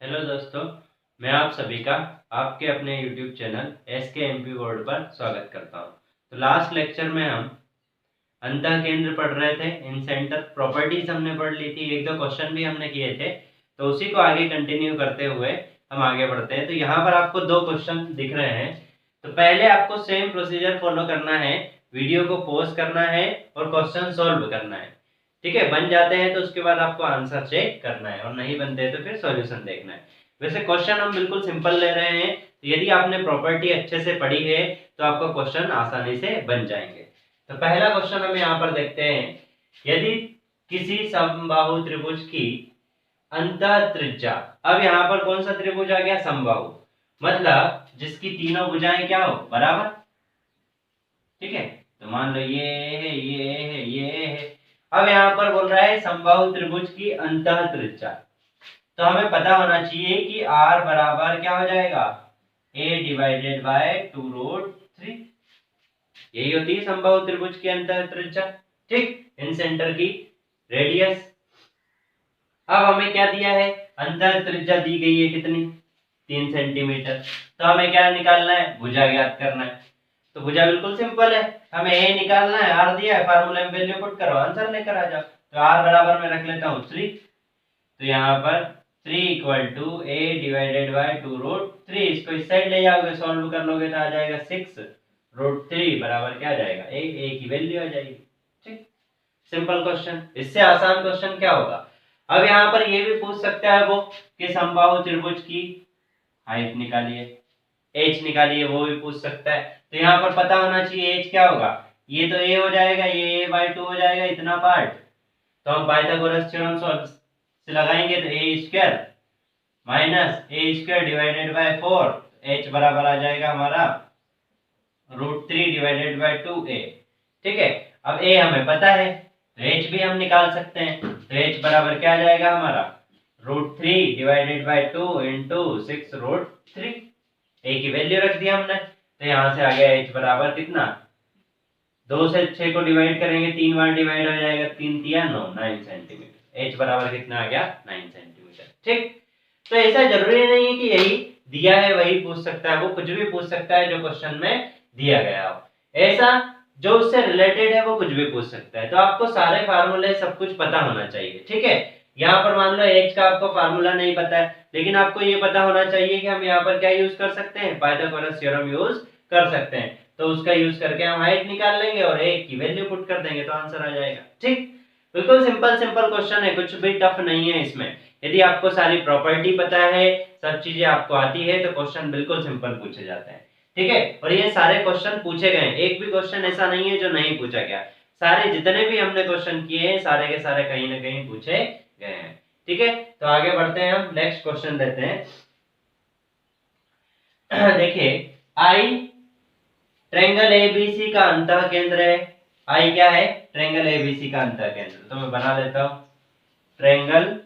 Hello दोस्तों, मैं आप सभी का आपके अपने YouTube channel SK MP board पर स्वागत करता हूं। तो लास्ट लेक्चर में हम अंतः केंद्र पढ़ रहे थे। इन सेंटर प्रॉपर्टीज हमने पढ़ ली थी, एक दो क्वेश्चन भी हमने किए थे। तो उसी को आगे कंटिन्यू करते हुए हम आगे बढ़ते हैं। तो यहाँ पर आपको दो क्वेश्चन दिख रहे हैं। तो पहले आपको सेम प्रोसीजर फॉलो करना है, वीडियो को पॉज करना है और क्वेश्चन सोल्व करना है। ठीक है, बन जाते हैं तो उसके बाद आपको आंसर चेक करना है, और नहीं बनते तो फिर सॉल्यूशन देखना है। वैसे क्वेश्चन हम बिल्कुल सिंपल ले रहे हैं, तो यदि आपने प्रॉपर्टी अच्छे से पढ़ी है तो आपको क्वेश्चन आसानी से बन जाएंगे। तो पहला क्वेश्चन हम यहाँ पर देखते हैं। यदि किसी समबाहु त्रिभुज की अंतः त्रिज्या, अब यहाँ पर कौन सा त्रिभुज आ गया? समबाहु, मतलब जिसकी तीनों भुजाएं क्या हो? बराबर। ठीक है, तो मान लो ये है, ये है, ये है। अब यहाँ पर बोल रहा है समबाहु त्रिभुज की अंतः त्रिज्या। तो हमें पता होना चाहिए कि r बराबर क्या हो जाएगा? a divided by 2√3। यही होती है समबाहु त्रिभुज की अंतः त्रिज्या। ठीक, इन सेंटर की रेडियस। अब हमें क्या दिया है? अंतः त्रिज्या दी गई है कितनी? 3 सेंटीमीटर। तो हमें क्या निकालना है? भुजा ज्ञात करना है। तो भुजा बिल्कुल सिंपल है, हमें a निकालना है, r दिया है, फार्मूले में वैल्यू पुट करो, आंसर लेकर आ जाओ। तो r बराबर मैं रख लेता हूँ 3। तो यहाँ पर 3 equal to a divided by 2√3। इसको इस साइड ले जाओगे, सॉल्व कर लोगे तो आ जाएगा 6√3 बराबर क्या आ जाएगा? a की वैल्यू आ जाएगी। ठीक, सिंपल क्वेश्चन। इससे आसान क्वेश्चन क्या होगा? अब यहाँ पर ये भी पूछ सकता है वो कि समबाहु त्रिभुज की हाइट निकालिए, h निकालिए, वो भी पूछ सकता है। तो यहाँ पर पता होना चाहिए h क्या होगा। ये तो a हो जाएगा, ये a/2 हो जाएगा, इतना पार्ट। तो हम पाइथागोरस थ्योरम से लगाएंगे तो a square minus a² divided by 4, h बराबर आ जाएगा हमारा √3 डिवाइडेड बाय 2a। ठीक है, अब a हमें पता है तो h भी हम निकाल सकते हैं। तो h बराबर क्या आ जाएगा हमारा? √3 डिवाइडेड बाय 2 इंटू 6√3। a की वैल्यू रख दिया हमने, तो यहाँ से आ गया h बराबर कितना? 2 से 6 को डिवाइड करेंगे, 3 बार डिवाइड हो जाएगा, 3 तिया 9, 9 सेंटीमीटर। h बराबर कितना आ गया? 9 सेंटीमीटर। ठीक, तो ऐसा जरूरी नहीं है कि यही दिया है वही पूछ सकता है, वो कुछ भी पूछ सकता है जो क्वेश्चन में दिया गया हो। ऐसा जो उससे रिलेटेड है वो कुछ भी पूछ सकता है। तो आपको सारे फार्मूले सब कुछ पता होना चाहिए। ठीक है, यहाँ पर मान लो h का आपको फार्मूला नहीं पता है, लेकिन आपको ये पता होना चाहिए कि हम यहाँ पर क्या यूज कर सकते हैं? पाइथागोरस थ्योरम यूज कर सकते हैं। तो उसका यूज करके हम हाइट निकाल लेंगे और a की वैल्यू पुट कर देंगे तो आंसर आ जाएगा। ठीक, बिल्कुल सिंपल सिंपल क्वेश्चन है, कुछ भी टफ नहीं है इसमें। यदि आपको सारी प्रॉपर्टी पता है, सब चीजें आपको आती है, तो क्वेश्चन बिल्कुल सिंपल पूछे जाते हैं। ठीक है, और ये सारे क्वेश्चन पूछे गए, एक भी क्वेश्चन ऐसा नहीं है जो नहीं पूछा गया। सारे जितने भी हमने क्वेश्चन किए हैं सारे के सारे कहीं ना कहीं पूछे गए हैं। ठीक है, तो आगे बढ़ते हैं, हम नेक्स्ट क्वेश्चन लेते हैं। देखिए, आई ट्रायंगल एबीसी का अंतः केंद्र है। आई क्या है? ट्रायंगल एबीसी का अंतः केंद्र। तो मैं बना देता हूं, ट्रायंगल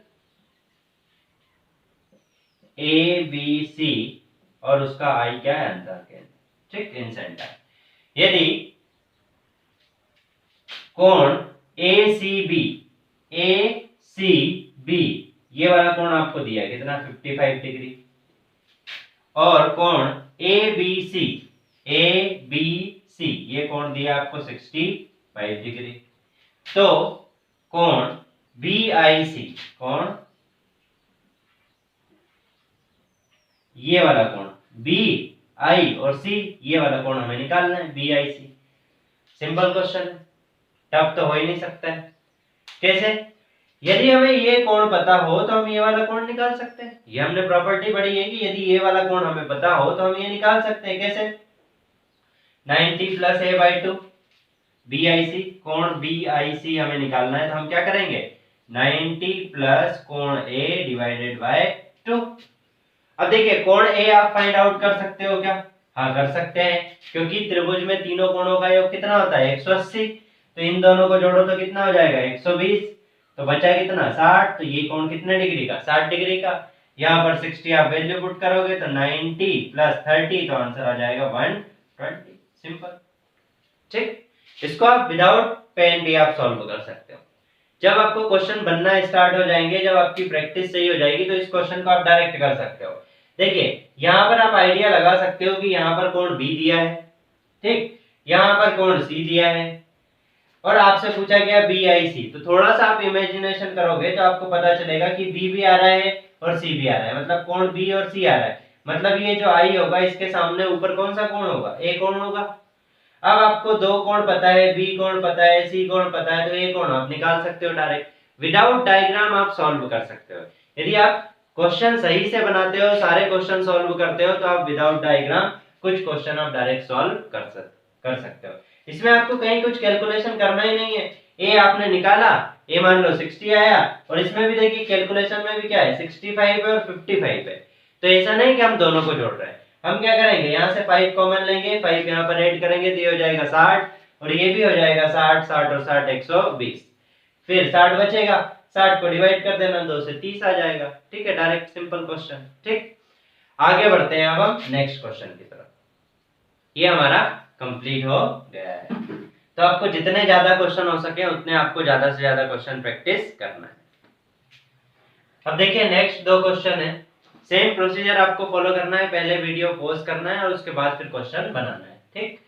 एबीसी और उसका आई क्या है? अंतः केंद्र। ठीक, इन सेंटर। यदि कोण एसीबी, एसीबी ये वाला कोण आपको दिया है कितना? 55 डिग्री। और कोण एबीसी, एबीसी ये कोण दिया आपको 65 डिग्री। तो कोण बीआईसी, कोण ये वाला कोण बी आई और सी ये वाला कोण हमें निकालना है, बीआईसी। सिंपल क्वेश्चन है, टफ तो हो ही नहीं सकता है। कैसे? यदि हमें ये कोण पता हो तो हम ये वाला कोण निकाल सकते हैं। ये हमने प्रॉपर्टी पढ़ी है कि यदि ये वाला कोण हमें पता हो तो हम ये निकाल सकते हैं। कैसे? 90 प्लस a/2 बीआईसी, कोण बीआईसी हमें निकालना है, तो हम क्या करेंगे? 90 प्लस कोण a डिवाइडेड बाय 2। अब देखिए, कोण a आप फाइंड आउट कर सकते हो क्या? हाँ, कर सकते हैं, क्योंकि त्रिभुज में तीनों कोणों का योग कितना होता है? 180। तो इन दोनों को जोड़ो तो कितना हो जाएगा? 120। तो बचा कितना? 60। तो ये कोण कितने डिग्री का? 60 डिग्री का। यहाँ पर 60 आप वैल्यू पुट करोगे तो 90 प्लस 30 तो आंसर आ जाएगा 120। सिंपल। ठीक, इसको आप विदाउट पेन भी आप सॉल्व कर सकते हो। जब आपको क्वेश्चन बनना स्टार्ट हो जाएंगे, जब आपकी प्रैक्टिस सही हो जाएगी, तो इस क्वेश्चन को आप डायरेक्ट कर सकते हो। देखिए यहाँ पर आप आइडिया लगा सकते हो कि यहाँ पर कोण बी दिया है, ठीक, यहाँ पर कोण सी दिया है और आपसे पूछा गया बी आई सी। तो थोड़ा सा आप इमेजिनेशन करोगे तो आपको पता चलेगा कि बी भी आ रहा है और सी भी आ रहा है, मतलब कोण बी और सी आ रहा है, मतलब ये जो आई होगा इसके सामने ऊपर कौन सा कोण होगा, ए कोण होगा। अब आपको दो कोण पता है, बी कोण पता है, सी कोण पता है, तो ए कोण आप निकाल सकते हो डायरेक्ट, विदाउट डायग्राम आप सॉल्व कर सकते हो। यदि आप क्वेश्चन सही से बनाते हो, सारे क्वेश्चन सॉल्व करते हो, तो आप विदाउट डायग्राम कुछ क्वेश्चन आप डायरेक्ट सॉल्व कर सकते हो। इसमें आपको कहीं कुछ कैलकुलेशन करना ही नहीं है। ए आपने निकाला, ए मान लो 60 आया, और इसमें भी देखिए कैलकुलेशन में भी क्या है 65 है और 55 है। तो ऐसा नहीं कि हम दोनों को जोड़ रहे हैं, हम क्या करेंगे यहाँ से 5 कॉमन लेंगे, 5 यहाँ पर ऐड करेंगे तो ये हो जाएगा 60 और ये भी हो जाएगा 60, 60 और 60 120, फिर 60 बचेगा, 60 को डिवाइड कर देना 2 से 30 आ जाएगा। ठीक है, डायरेक्ट सिंपल क्वेश्चन। ठीक, आगे बढ़ते हैं अब हम नेक्स्ट क्वेश्चन की तरफ। ये हमारा कंप्लीट हो गया है। तो आपको जितने ज्यादा क्वेश्चन हो सके उतने आपको ज्यादा से ज्यादा क्वेश्चन प्रैक्टिस करना है। अब देखिए नेक्स्ट दो क्वेश्चन है, सेम प्रोसीजर आपको फॉलो करना है, पहले वीडियो पॉज करना है और उसके बाद फिर क्वेश्चन बनाना है। ठीक,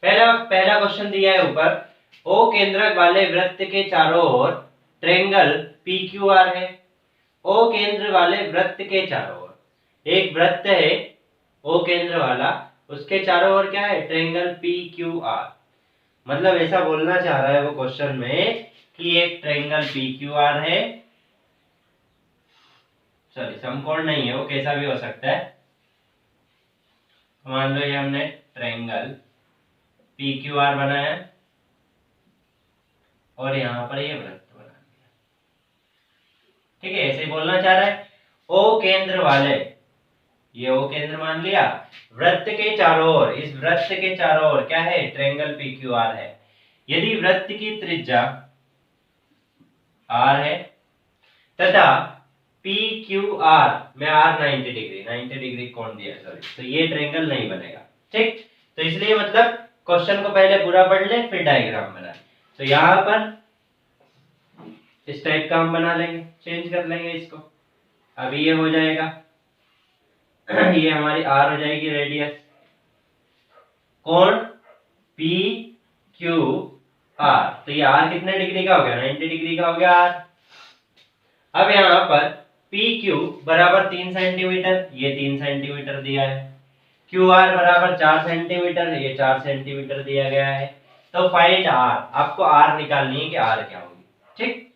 पहला क्वेश्चन दिया है ऊपर, ओ केंद्रक वाले वृत्त के चारों ओर ट्रायंगल PQR है। ओ केंद्र वाले वृत्त के चारों ओर, एक वृत्त है ओ केंद्र वाला, उसके चारों ओर क्या है, ट्रायंगल PQR। मतलब ऐसा बोलना चाह रहा है वो क्वेश्चन में कि एक ट्रायंगल PQR है, सॉरी समकोण नहीं है, वो कैसा भी हो सकता है। मान लो ये हमने ट्रायंगल PQR बनाया और यहाँ पर ये वृत्त बना दिया। ठीक है, ऐसे बोलना चाह रहा है ओ केंद्र वाले, ये ओ केंद्र मान लिया, वृत्त के चारों ओर, इस वृत्त के चारों ओर क्या है, ट्रायंगल PQR है। यदि वृत्त की त्रिज्या r है तथा PQR में r 90 डिग्री कोण दिया, सॉरी, तो ये ट्रायंगल नहीं बनेगा। ठीक, तो इसलिए मतलब क्वेश्चन को पहले पूरा पढ़ ले फिर डायग्राम बना। तो यहाँ पर इस टाइप का हम बना लेंगे, चेंज कर लेंगे इसको। अभी ये हो जाएगा ये हमारी r हो जाएगी रेडियस, कोण PQR, तो ये r कितने डिग्री का हो गया, 90 डिग्री का हो गया r। अब यहाँ पर PQ बराबर 3 सेंटीमीटर, ये 3 सेंटीमीटर दिया है, QR बराबर 4 सेंटीमीटर, ये 4 सेंटीमीटर दिया गया है। तो फाइंड R, आपको R निकालनी है कि R क्या होगी। ठीक,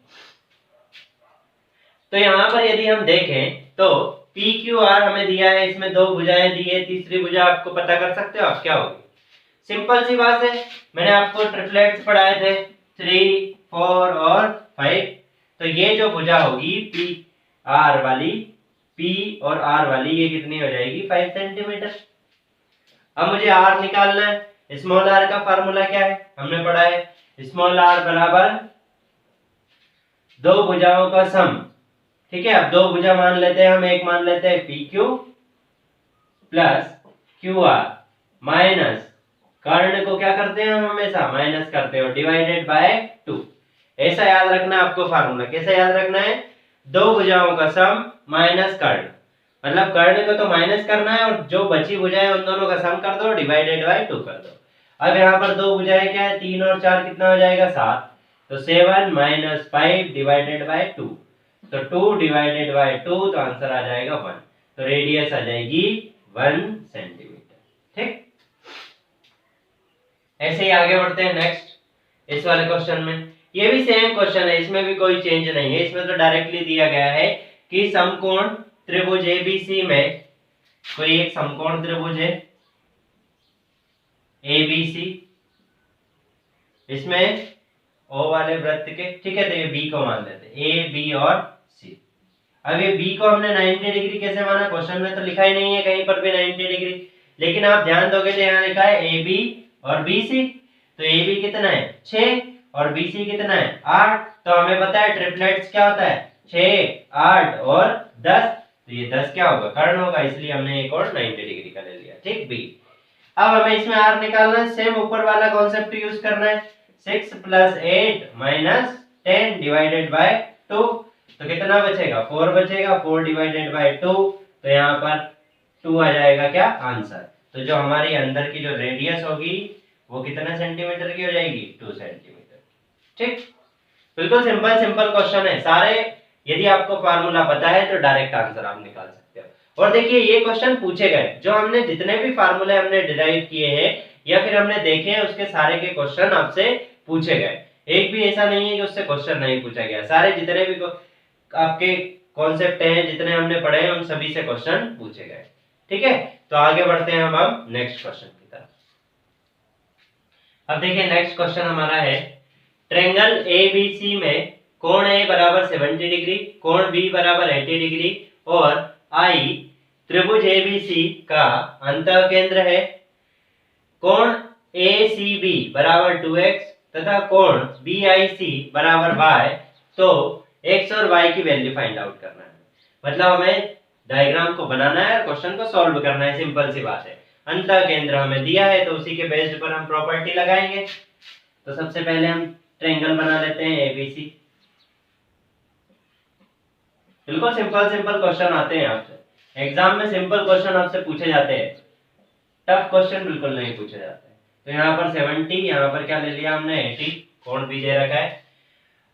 तो यहाँ पर यदि हम देखें तो PQR हमें दिया है, इसमें दो भुजाएं दी है, तीसरी भुजा आपको पता कर सकते हो आप क्या होगी। सिंपल सी बात है, मैंने आपको ट्रिपलेट्स पढ़ाए थे 3, 4 और 5। तो ये जो भुजा होगी PR वाली, P और R वाली, ये कितनी हो जाएगी 5 सेंटीमीटर। अब मुझे R निकालना है, स्मॉल r का फार्मूला क्या है, हमने पढ़ा है स्मॉल r बराबर दो भुजाओं का सम। ठीक है, अब दो भुजा मान लेते हैं हम, एक मान लेते हैं PQ प्लस QR माइनस, कर्ण को क्या करते हैं हम हमेशा माइनस करते हो, डिवाइडेड बाय 2। ऐसा याद रखना आपको फार्मूला, कैसे याद रखना है, दो भुजाओं का सम माइनस कर्ण, मतलब कर्ण को तो माइनस करना है और जो बची भुजाएं उन दोनों का सम कर दो, डिवाइडेड बाय 2 कर दो। अब यहाँ पर दो भुजाएं क्या है, 3 और 4 कितना हो जाएगा 7, तो 7 माइनस 5 डिवाइडेड बाय 2, तो 2 डिवाइडेड बाय 2, तो आंसर आ जाएगा 1, तो रेडियस आ जाएगी 1 सेंटीमीटर। ठीक, ऐसे ही आगे बढ़ते हैं नेक्स्ट इस वाले क्वेश्चन में। ये भी सेम क्वेश्चन है, इसमें भी कोई चेंज नहीं है, इसमें तो डायरेक्टली दिया गया है कि समकोण त्रिभुज ABC में कोई एक समकोण त्रिभुज है ABC, इसमें O वाले वृत्त के, ठीक है, तो ये B को मान लेते हैं, A, B और C। अब ये B को हमने 90 डिग्री कैसे माना, क्वेश्चन में तो लिखा ही नहीं है कहीं पर भी 90 डिग्री, लेकिन आप ध्यान दोगे तो यहाँ लिखा है AB और BC। तो AB कितना है 6 और BC कितना है 8। तो हमें पता है ट्रिपलेट्स क्या होता है 6, 8 और 10, तो ये 10 क्या होगा, कर्ण होगा, इसलिए हमने एक और 90 डिग्री का ले लिया। ठीक, B। अब हमें इसमें R निकालना है, सेम ऊपर वाला कॉन्सेप्ट यूज करना है, 6 + 8 - 10 डिवाइडेड बाय 2, तो कितना बचेगा 4 बचेगा, 4 डिवाइडेड बाय 2, तो यहाँ पर 2 आ जाएगा क्या आंसर। तो जो हमारी अंदर की जो रेडियस होगी वो कितना सेंटीमीटर की हो जाएगी 2 सेंटीमीटर। ठीक, बिल्कुल सिंपल सिंपल क्वेश्चन है सारे। यदि आपको फार्मूला पता है तो डायरेक्ट आंसर आप निकाल सकते हो। और देखिए ये क्वेश्चन पूछे गए, जो हमने जितने भी फार्मूले हमने डिराइव किए हैं या फिर हमने देखे हैं उसके सारे के क्वेश्चन आपसे पूछे गए। एक भी ऐसा नहीं है कि उससे क्वेश्चन नहीं पूछा गया। सारे जितने भी आपके कॉन्सेप्ट हैं, जितने हमने पढ़े हैं, उन सभी से क्वेश्चन पूछे गए। ठीक है, तो आगे बढ़ते हैं हम नेक्स्ट क्वेश्चन की तरफ। अब देखिए नेक्स्ट क्वेश्चन हमारा है, ट्रायंगल एबीसी में कोण ए बराबर 70 डिग्री, कोण बी बराबर 80 डिग्री और आई त्रिभुज एबीसी का अंतःकेंद्र है। कोण एसीबी बराबर 2x तथा कोण बीआईसी बराबर y, तो x और y की वैल्यू फाइंड आउट करना है। मतलब हमें डायग्राम को बनाना है और क्वेश्चन को सॉल्व करना है, सिंपल सी बात है। अंतःकेंद्र हमें दिया है तो उसी के बेस्ड पर हम प्रॉपर्टी लगाएंगे। तो सबसे पहले हम ट्रायंगल बना लेते हैं एबीसी। बिल्कुल सिंपल सिंपल क्वेश्चन आते हैं आपसे एग्जाम में, सिंपल क्वेश्चन आपसे पूछे जाते हैं, टफ क्वेश्चन बिल्कुल नहीं पूछे जाते। तो यहाँ पर 70, यहाँ पर क्या ले लिया हमने 80, कोण भी दे रखा है।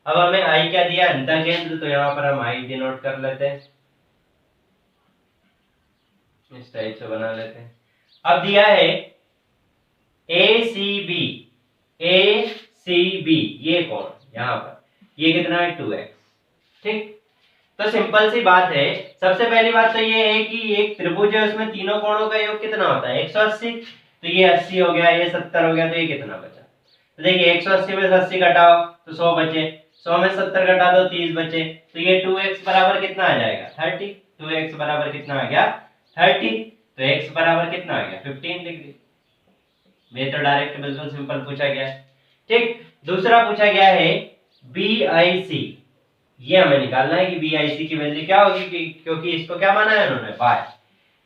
अब हमें आई क्या दिया अंतःकेंद्र, तो यहाँ पर हम आई डिनोट कर लेते हैं, इस टाइप से बना लेते हैं। अब दिया है ACB, ACB ये कोण, यहाँ पर ये कितना है 2x। ठीक, तो सिंपल सी बात है। सबसे पहली बात तो ये है कि एक त्रिभुज है, उसमें तीनों कोणों का योग कितना होता है 180, तो ये 80 हो गया, ये 70 हो गया, तो ये कितना बचा। तो देखिए 180 में से 80 घटाओ तो 100 बचे, 100 में 70 घटा दो 30 बचे, तो ये 2x बराबर कितना आ जाएगा 30। 2x बराबर कितना आ गया 30, तो x बराबर कितना आ गया 15 डिग्री। ये तो डायरेक्ट बिल्कुल सिंपल पूछा गया है। ठीक, दूसरा पूछा गया है BIC, ये हमें निकालना है कि BIC की वैल्यू क्या होगी, क्योंकि इसको क्या माना है उन्होंने y,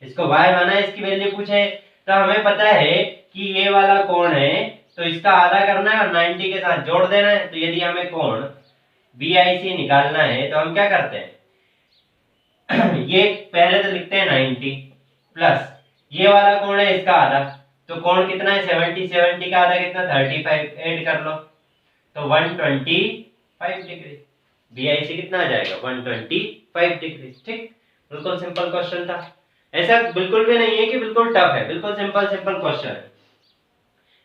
इसको y माना है, इसकी वैल्यू पूछे। तो हमें पता है कि ये वाला कोण है तो इसका आधा करना है और 90 के साथ जोड़ देना है। तो यदि हमें कोण BIC निकालना है तो हम क्या करते हैं ये पहले तो लिखते हैं 90 प्लस ये वाला कोण है इसका आधा, तो कोण कितना है 70, 70 का आधा कितना 35, ऐड कर लो तो 125 डिग्री। BIC कितना आ जाएगा 125 डिग्री। ठीक, बिल्कुल सिंपल क्वेश्चन था, ऐसा बिल्कुल भी नहीं है कि बिल्कुल टफ है, बिल्कुल सिंपल सिंपल क्वेश्चन है।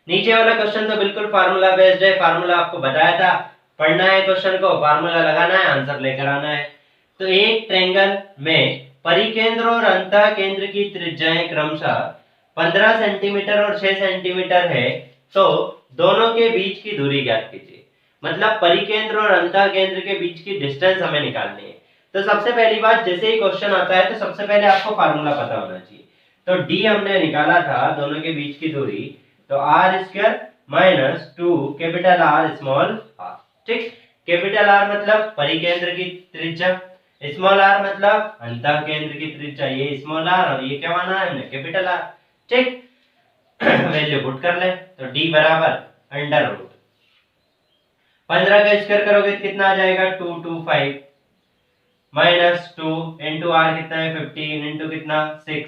नीचे वाला क्वेश्चन तो बिल्कुल फार्मूला बेस्ड है, फार्मूला आपको बताया था, पढ़ना है क्वेश्चन को, फार्मूला लगाना है, आंसर लेकर आना है। तो एक ट्रायंगल में परिकेंद्र और अंतःकेंद्र की त्रिज्याएं क्रमशः 15 सेंटीमीटर और 6 सेंटीमीटर है, तो दोनों के बीच की दूरी ज्ञात कीजिए। मतलब परिकेंद्र और अंतःकेंद्र के बीच की डिस्टेंस हमें निकालनी है। तो सबसे पहली बात, जैसे ही क्वेश्चन आता है तो सबसे पहले आपको फार्मूला पता होना चाहिए। तो d हमने निकाला था दोनों के बीच की दूरी, तो r square minus 2 capital R small r। ठीक, कैपिटल R मतलब परिकेंद्र की त्रिज्या, स्मॉल r मतलब अंतःकेंद्र की त्रिज्या, ये स्मॉल r और ये क्या माना है हमने कैपिटल R। ठीक, वैल्यू पुट कर ले, तो d बराबर अंडर रूट 15 का स्क्वायर करोगे तो कितना आ जाएगा 225 माइनस 2 इंटू आर कितना है 15 इंटू कितना 6।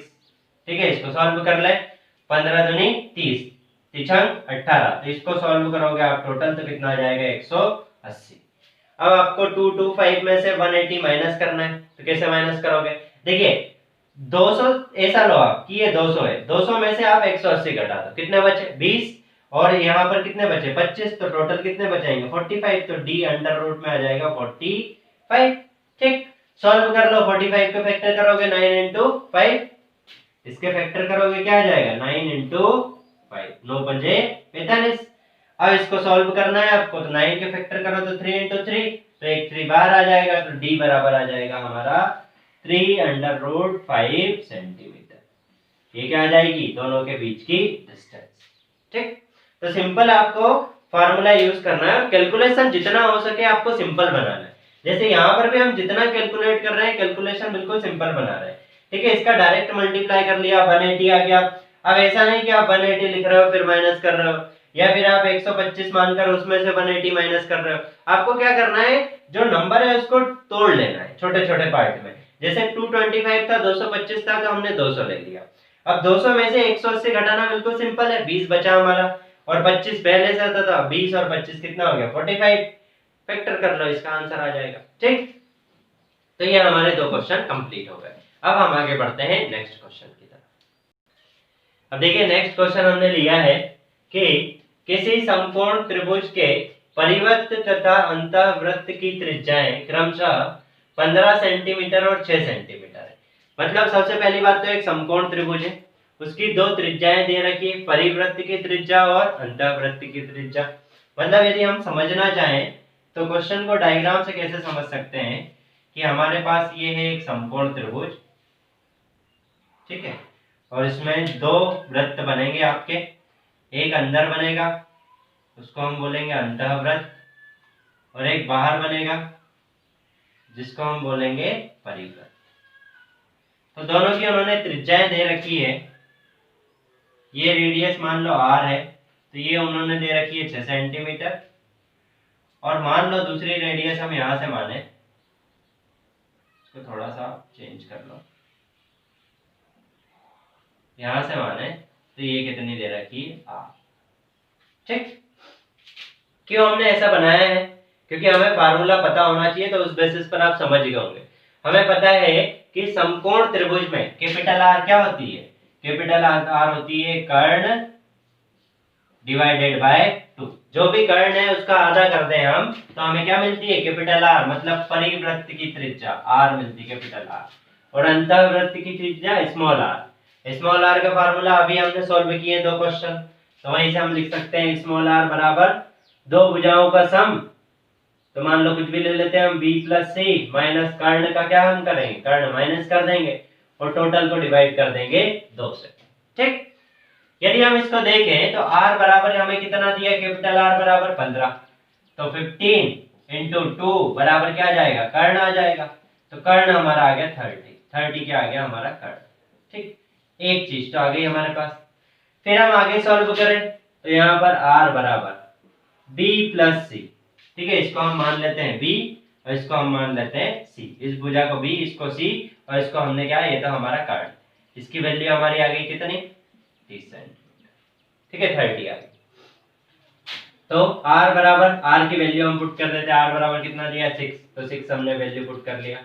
ठीक है, इसको सॉल्व कर ले, 15 दूनी 30, तिछंग 18, तो इसको सॉल्व करोगे आप टोटल तो कितना आ जाएगा 180। अब आपको 225 में से 180 माइनस करना है, तो कैसे माइनस करोगे, देखिए 200 ऐसा लो आप कि ये 200 है, 200 में से आप 180 घटा दो, कितने बचे 20, और यहाँ पर कितने बचे 25, तो टोटल कितने बचाएंगे 45, तो d अंडर रूट में आ जाएगा 45। ठीक, सॉल्व कर लो, 45 के फैक्टर करोगे 9 इंटू 5, इसके फैक्टर करोगे क्या आ जाएगा 9 इंटू 5, 9 पंजे 45। अब इसको सॉल्व करना है आपको, तो 9 के फैक्टर करो तो 3 इंटू 3, तो एक 3 बाहर आ जाएगा, तो d बराबर आ जाएगा हमारा 3 अंडर रूट 5 सेंटीमीटर। ये क्या आ जाएगी दोनों के बीच की डिस्टेंस। ठीक, तो सिंपल आपको फार्मूला यूज करना है और कैलकुलेशन जितना हो सके आपको सिंपल बनाना है। जैसे यहाँ पर भी हम जितना कैलकुलेट कर रहे हैं कैलकुलेशन बिल्कुल सिंपल बना रहे हैं। ठीक है, इसका डायरेक्ट मल्टीप्लाई कर लिया 180 आ गया। अब ऐसा नहीं कि आप 180 लिख रहे हो फिर माइनस कर रहे हो, या फिर आप 125 मानकर उसमें से 180 माइनस कर रहे हो। आपको क्या करना है, जो नंबर है उसको तोड़ लेना है छोटे छोटे पार्ट में। जैसे 225 था, 225 था, तो हमने 200 ले लिया। अब 200 में से 180 घटाना बिल्कुल सिंपल है, 20 बचा हमारा, और 25 पहले से आता था। 20 और 25 कितना हो गया, 45। फैक्टर कर लो, इसका आंसर आ जाएगा। ठीक, तो ये हमारे दो क्वेश्चन कंप्लीट हो गए। अब हम आगे बढ़ते हैं नेक्स्ट क्वेश्चन की तरफ। अब देखिए नेक्स्ट क्वेश्चन हमने लिया है कि किसी समकोण त्रिभुज के परिवृत्त तथा अंतःवृत्त की त्रिज्याएं क्रमशः 15 सेंटीमीटर और 6 सेंटीमीटर है। मतलब सबसे पहली बात तो एक समकोण त्रिभुज है, उसकी दो त्रिज्याएं दे रखी है, परिवृत्त की त्रिज्या और अंतःवृत्त की त्रिज्या। मतलब यदि हम समझना चाहें तो क्वेश्चन को डायग्राम से कैसे समझ सकते हैं कि हमारे पास ये है एक समकोण त्रिभुज, ठीक है, और इसमें दो वृत्त बनेंगे आपके, एक अंदर बनेगा उसको हम बोलेंगे अंतःवृत्त, और एक बाहर बनेगा जिसको हम बोलेंगे परिवृत्त। तो दोनों की उन्होंने त्रिज्याएं दे रखी है। ये रेडियस मान लो r है, तो ये उन्होंने दे रखी है 6 सेंटीमीटर, और मान लो दूसरी रेडियस हम यहां से माने, इसको थोड़ा सा चेंज कर लो, यहां से माने तो ये कितनी दे रखी है r। ठीक, क्यों हमने ऐसा बनाया है, क्योंकि हमें फार्मूला पता होना चाहिए, तो उस बेसिस पर आप समझ गए होंगे। हमें पता है कि समकोण त्रिभुज में कैपिटल आर क्या होती है, कैपिटल आर होती है कर्ण डिवाइडेड बाय 2। जो भी कर्ण है उसका आधा कर दें हम तो हमें क्या मिलती है, कैपिटल आर, मतलब परिवृत्त की त्रिज्या आर मिलती है, कैपिटल आर, और अंतःवृत्त की त्रिज्या स्मॉल आर। स्मॉल आर का फार्मूला अभी हमने सॉल्व किए दो क्वेश्चन, तो वहीं से हम लिख सकते हैं स्मॉल आर बराबर दो भुजाओं का सम। तो मान लो कुछ भी ले लेते हैं हम, b प्लस सी माइनस कर्ण का क्या हम करेंगे, कर्ण माइनस कर देंगे, और टोटल को डिवाइड कर देंगे 2 से। ठीक, यदि हम इसको देखें तो r बराबर हमें कितना दिया, कैपिटल R बराबर 15, तो 15 इंटू 2 बराबर क्या आ जाएगा, कर्ण आ जाएगा। तो कर्ण हमारा आ गया 30 क्या आ गया हमारा कर्ण। ठीक, एक चीज तो आ गई हमारे पास। फिर हम आगे सॉल्व करें तो यहाँ पर r बराबर b प्लस सी, ठीक है, इसको हम मान लेते हैं b और इसको हम मान लेते हैं c। इस भुजा को b, इसको c, और इसको हमने क्या, ये तो हमारा कर्ण, इसकी वैल्यू हमारी आ गई कितनी, 30 सेंटीमीटर। ठीक है, 30 आ गई। तो r बराबर, r की वैल्यू हम पुट कर देते हैं, r बराबर कितना दिया 6, तो 6 हमने वैल्यू पुट कर लिया,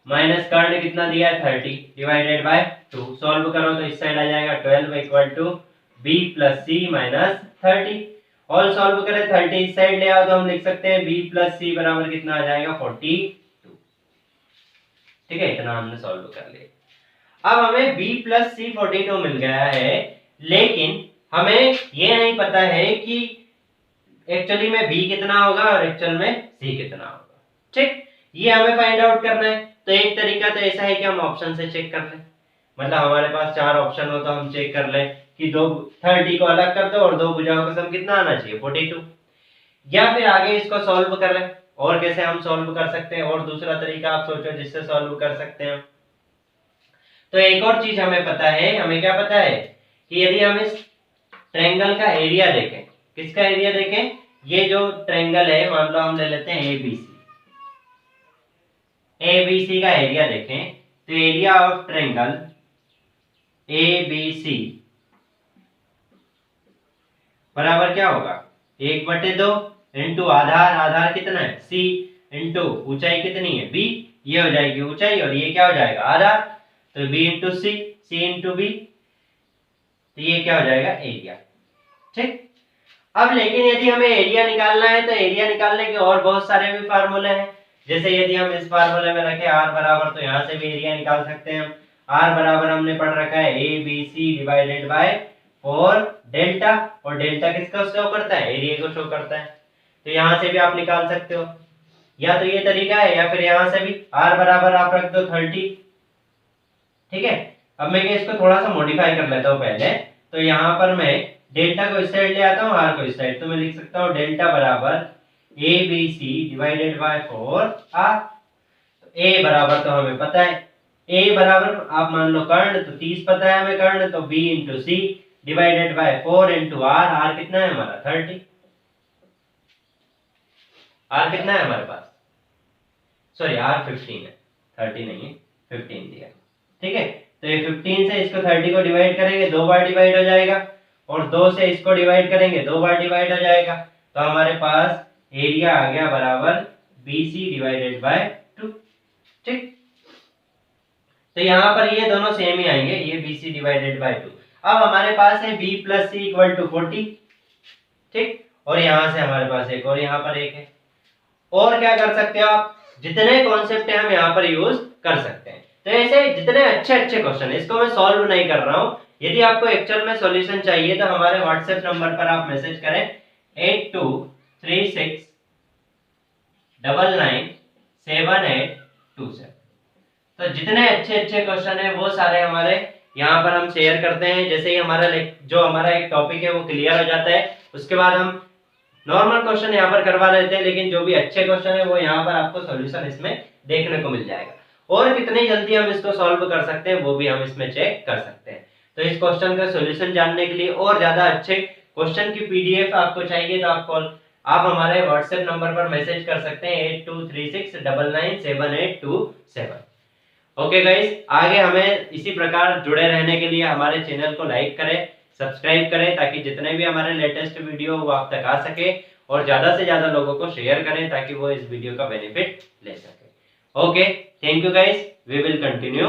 माइनस कर्ण कितना दिया है 30 डिवाइडेड बाय 2। सॉल्व करो तो इस साइड आ जाएगा 12 equal to b plus c minus 30। All solve करें 30 इस साइड ले आओ तो हम लिख सकते हैं b प्लस सी बराबर कितना आ जाएगा 42। ठीक है, इतना हमने सॉल्व कर लिया। अब हमें b प्लस सी 42 मिल गया है, लेकिन हमें ये नहीं पता है कि एक्चुअली में b कितना होगा और एक्चुअल में c कितना होगा। ठीक, ये हमें फाइंड आउट करना है। तो एक तरीका तो ऐसा है कि हम ऑप्शन से चेक कर लें, मतलब हमारे पास 4 ऑप्शन हो तो हम चेक कर लें कि 30 को अलग कर दो और दो भुजाओं का सम कितना आना चाहिए 42, या फिर आगे इसको सॉल्व कर लें। और कैसे हम सॉल्व कर सकते हैं, और दूसरा तरीका आप सोचो जिससे सॉल्व कर सकते हैं। तो एक और चीज हमें पता है, हमें क्या पता है कि यदि हम इस ट्रायंगल का एरिया देखें, किसका एरिया देखें, ये जो ट्रायंगल है मान लो हम ले लेते हैं एबीसी का एरिया देखें, तो एरिया ऑफ ट्रायंगल एबीसी बराबर क्या होगा, 1/2 इंटू आधार, आधार कितना है सी, इंटू ऊंचाई कितनी है बी, ये हो जाएगी ऊंचाई और ये क्या हो जाएगा आधार, तो बी इंटू सी, सी इंटू बी, तो ये क्या हो जाएगा एरिया। ठीक, अब लेकिन यदि हमें एरिया निकालना है तो एरिया निकालने के और बहुत सारे भी फार्मूले हैं। जैसे यदि हम इस फार्मूले में रखें r बराबर, तो यहाँ से भी एरिया निकाल सकते हैं हम। r बराबर हमने पढ़ रखा है A B C divided by 4 delta, और डेल्टा किसका शो करता है, एरिया को शो करता है। तो यहाँ से भी आप निकाल सकते हो, या तो ये तरीका है या फिर यहाँ से भी r बराबर आप रख दो 30। ठीक है, अब मैं इसको थोड़ा सा मॉडिफाई कर लेता हूँ पहले। तो यहाँ पर मैं डेल्टा को इस साइड ले आता हूँ, r को इस साइड, तो मैं लिख सकता हूँ डेल्टा बराबर A B C divided by 4r। a बराबर तो हमें पता है, a बराबर आप मान लो कर्ण, तो 30 पता है हमें कर्ण, तो b into c divided by 4 into R. R कितना है हमारा 30। आर कितना है हमारे पास, सॉरी आर 15 है, 30 नहीं है, 15 दिया। ठीक है, तो ये 15 से इसको 30 को डिवाइड करेंगे, 2 बार डिवाइड हो जाएगा, और 2 से इसको डिवाइड करेंगे, 2 बार डिवाइड हो जाएगा। तो हमारे पास एरिया आ गया बराबर BC डिवाइडेड बाय 2। ठीक, तो यहाँ पर ये दोनों सेम ही आएंगे, ये BC डिवाइडेड बाय 2। अब हमारे पास है B plus C equal to 40। ठीक, और यहाँ से हमारे पास एक और यहाँ पर एक है। और क्या कर सकते हो आप, जितने कॉन्सेप्ट है हम यहाँ पर यूज कर सकते हैं। तो ऐसे जितने अच्छे अच्छे क्वेश्चन है, इसको मैं सॉल्व नहीं कर रहा हूँ। यदि आपको एक्चुअल में सॉल्यूशन चाहिए तो हमारे व्हाट्सएप नंबर पर आप मैसेज करें 8236997827। तो जितने अच्छे अच्छे क्वेश्चन है वो सारे हमारे यहाँ पर हम शेयर करते हैं। जैसे ही हमारा जो हमारा एक टॉपिक है वो क्लियर हो जाता है, उसके बाद हम नॉर्मल क्वेश्चन यहाँ पर करवा लेते हैं, लेकिन जो भी अच्छे क्वेश्चन है वो यहाँ पर आपको सॉल्यूशन इसमें देखने को मिल जाएगा। और कितनी जल्दी हम इसको सॉल्व कर सकते हैं वो भी हम इसमें चेक कर सकते हैं। तो इस क्वेश्चन का सॉल्यूशन जानने के लिए और ज्यादा अच्छे क्वेश्चन की PDF आपको चाहिए तो आप हमारे व्हाट्सएप नंबर पर मैसेज कर सकते हैं 8236997827। ओके गाइस, आगे हमें इसी प्रकार जुड़े रहने के लिए हमारे चैनल को लाइक करें, सब्सक्राइब करें, ताकि जितने भी हमारे लेटेस्ट वीडियो वो आप तक आ सके, और ज्यादा से ज्यादा लोगों को शेयर करें ताकि वो इस वीडियो का बेनिफिट ले सके। Okay, thank you guys, we will continue